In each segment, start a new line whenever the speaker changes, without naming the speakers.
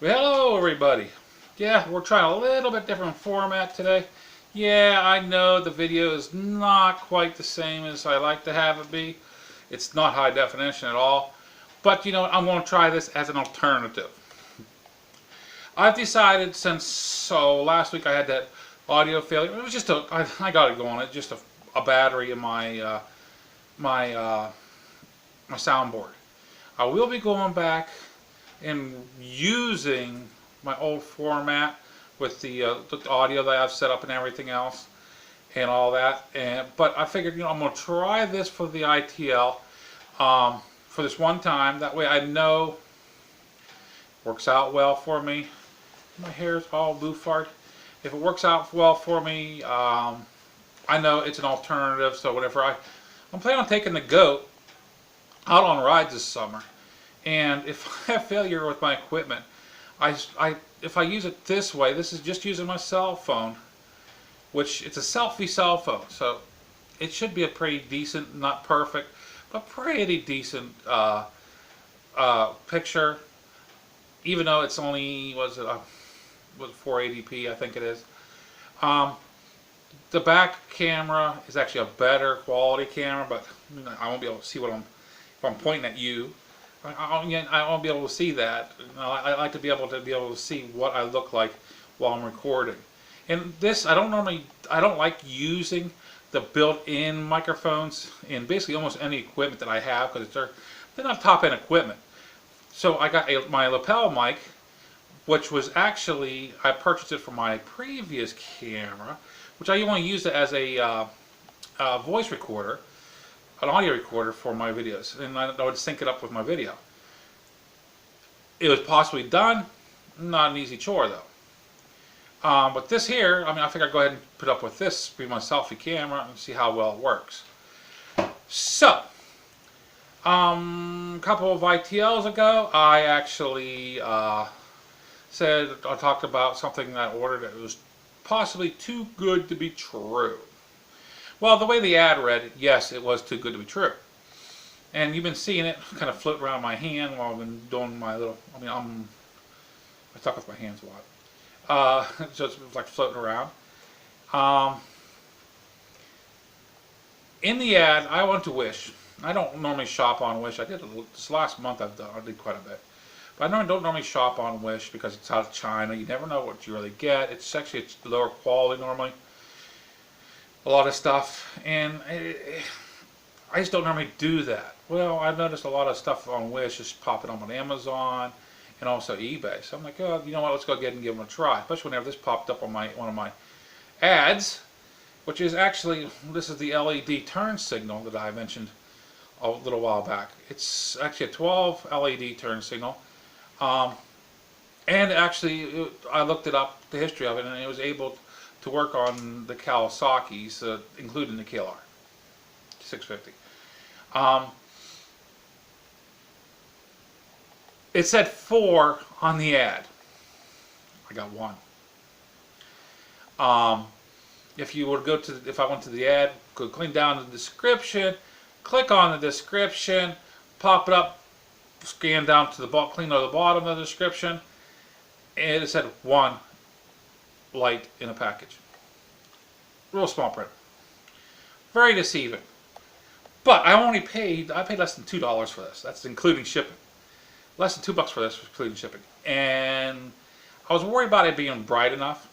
Well, hello everybody. Yeah, we're trying a little bit different format today. Yeah, I know the video is not quite the same as I like to have it be. It's not high definition at all. But you know what, I'm going to try this as an alternative. I've decided so last week I had that audio failure. It was just I got it going. It's just a battery in my my soundboard. I will be going back and using my old format with the audio that I've set up and everything else and all that. But I figured, I'm going to try this for the ITL for this one time. That way I know it works out well for me. My hair's all boufart. If it works out well for me, I know it's an alternative. So whenever I'm planning on taking the goat out on rides this summer. And if I have failure with my equipment, if I use it this way, this is just using my cell phone, which it's a selfie cell phone, so it should be a pretty decent, not perfect, but pretty decent picture, even though it's only, was it 480p, I think it is. The back camera is actually a better quality camera, but I won't be able to see if I'm pointing at you. I won't be able to see that. I like to be able to see what I look like while I'm recording. And this, I don't like using the built-in microphones in basically almost any equipment that I have, because they're not top-end equipment. So I got my lapel mic, which was actually, I purchased it for my previous camera, which I only used it as a voice recorder, an audio recorder for my videos, and I would sync it up with my video. It was possibly done, not an easy chore though. But this here, I figured I'd go ahead and put up with this, be my selfie camera, and see how well it works. So, a couple of ITLs ago, I actually I talked about something that I ordered that was possibly too good to be true. Well, the way the ad read, yes, it was too good to be true. And you've been seeing it kind of float around my hand while I've been doing my little, I talk with my hands a lot. So it's like floating around. In the ad, I went to Wish. I don't normally shop on Wish. I did this last month. I did quite a bit. But I don't normally shop on Wish because it's out of China. You never know what you really get. It's lower quality normally. A lot of stuff, and I just don't normally do that. Well, I've noticed a lot of stuff on Wish is popping up on Amazon and also eBay. So I'm like, oh, you know what? Let's go ahead and give them a try. Especially whenever this popped up on one of my ads, which is actually, this is the LED turn signal that I mentioned a little while back. It's actually a 12 LED turn signal, and actually I looked it up, the history of it, and it was able to work on the Kawasaki's, including the KLR 650. It said 4 on the ad. I got 1. If you were to if I went to the ad, go clean down the description, click on the description, pop it up, scan down to the bottom, clean to the bottom of the description, and it said 1 light in a package. Real small print. Very deceiving. But I paid less than $2 for this. That's including shipping. Less than $2 for this, including shipping. And I was worried about it being bright enough.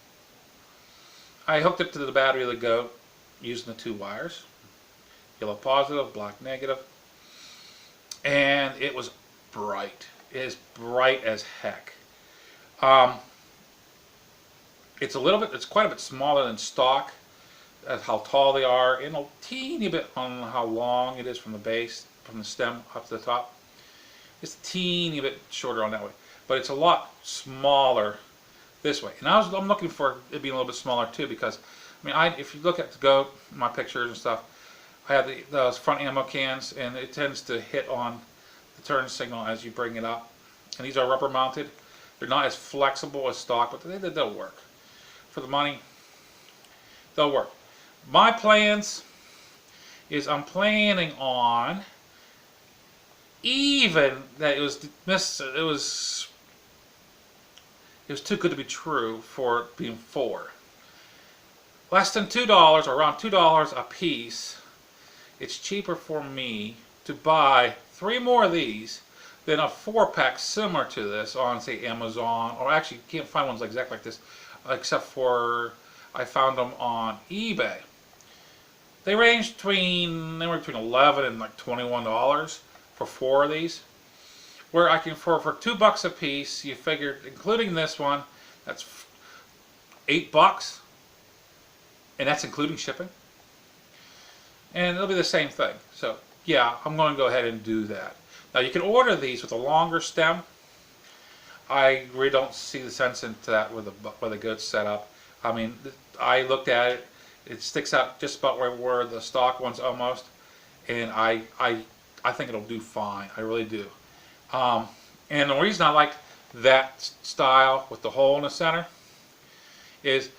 I hooked it to the battery of the Goat using the 2 wires. Yellow positive, black negative. And it was bright. It is bright as heck. It's quite a bit smaller than stock, at how tall they are, and a teeny bit on how long it is from the base, from the stem up to the top. It's a teeny bit shorter on that way, but it's a lot smaller this way. And I'm looking for it being a little bit smaller too, because if you look at the Goat, my pictures and stuff, I have those front ammo cans, and it tends to hit on the turn signal as you bring it up. And these are rubber mounted. They're not as flexible as stock, but they'll work. For the money, they'll work. My plans is I'm planning on, even that it was it was too good to be true for it being 4. Less than $2, or around $2 a piece, it's cheaper for me to buy 3 more of these than a 4-pack similar to this on, say, Amazon, or actually you can't find ones exactly like this, except for I found them on eBay. They range between 11 and like $21 for 4 of these. Where I can for $2 a piece, you figure, including this one, that's $8, and that's including shipping. And it'll be the same thing. So yeah, I'm going to go ahead and do that. Now you can order these with a longer stem. I really don't see the sense into that with a good setup. I mean, I looked at it. It sticks out just about where the stock one's almost, and I think it'll do fine. I really do. And the reason I like that style with the hole in the center is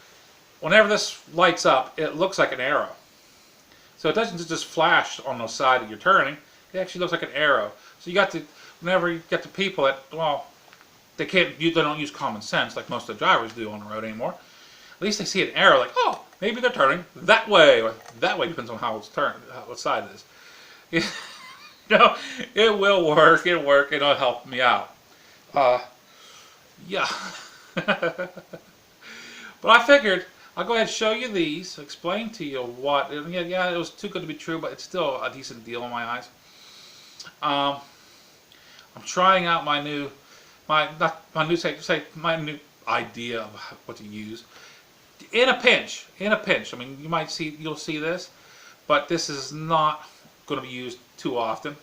whenever this lights up, it looks like an arrow. So it doesn't just flash on the side that you're turning. It actually looks like an arrow. So you got to, whenever you get the people that, well, they don't use common sense like most of the drivers do on the road anymore. At least they see an arrow, like, oh, maybe they're turning that way, or that way, depends on how it's turned, what side it is. You know, it will work, it'll help me out. Yeah. But I figured I'll go ahead and show you these, explain to you what, yeah, it was too good to be true, but it's still a decent deal in my eyes. I'm trying out my new idea of what to use. In a pinch. I mean, you'll see this, but this is not going to be used too often.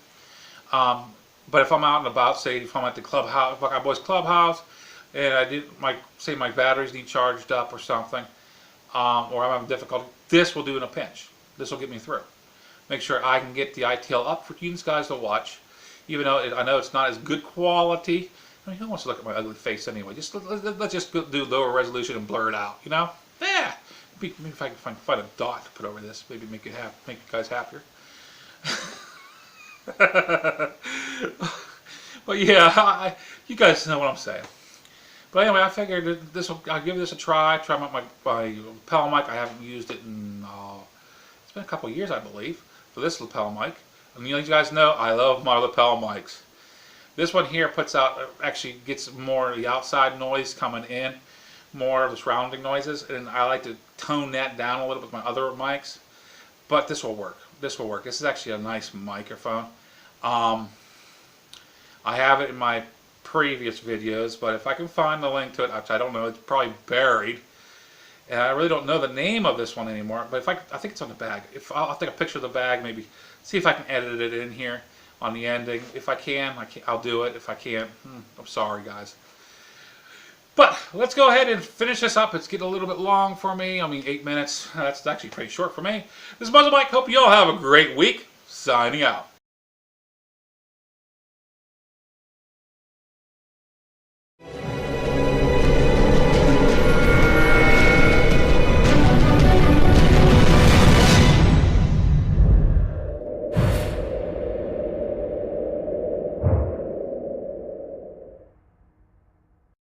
But if I'm out and about, say if I'm at the clubhouse, Buckeye Boys Clubhouse, and my batteries need charged up or something, or I'm having difficulty, this will do in a pinch. This will get me through. Make sure I can get the I.T.L up for you guys to watch, even though I know it's not as good quality. I mean, who wants to look at my ugly face anyway? Let's just do lower resolution and blur it out, you know? Yeah. Maybe if I can find a dot to put over this, maybe make you guys happier. But yeah, you guys know what I'm saying. But anyway, I figured I'll give this a try. Try my lapel mic. I haven't used it in it's been a couple of years, I believe, for this lapel mic. And you guys know I love my lapel mics. This one here actually gets more of the outside noise coming in, more of the surrounding noises, and I like to tone that down a little with my other mics. But this will work. This will work. This is actually a nice microphone. I have it in my previous videos, but if I can find the link to it, which I don't know, it's probably buried, and I really don't know the name of this one anymore. But I think it's on the bag. I'll take a picture of the bag, maybe see if I can edit it in here on the ending. If I can, I'll do it. If I can't, I'm sorry, guys. But let's go ahead and finish this up. It's getting a little bit long for me. I mean, 8 minutes. That's actually pretty short for me. This is MuzzleMike. Hope you all have a great week. Signing out.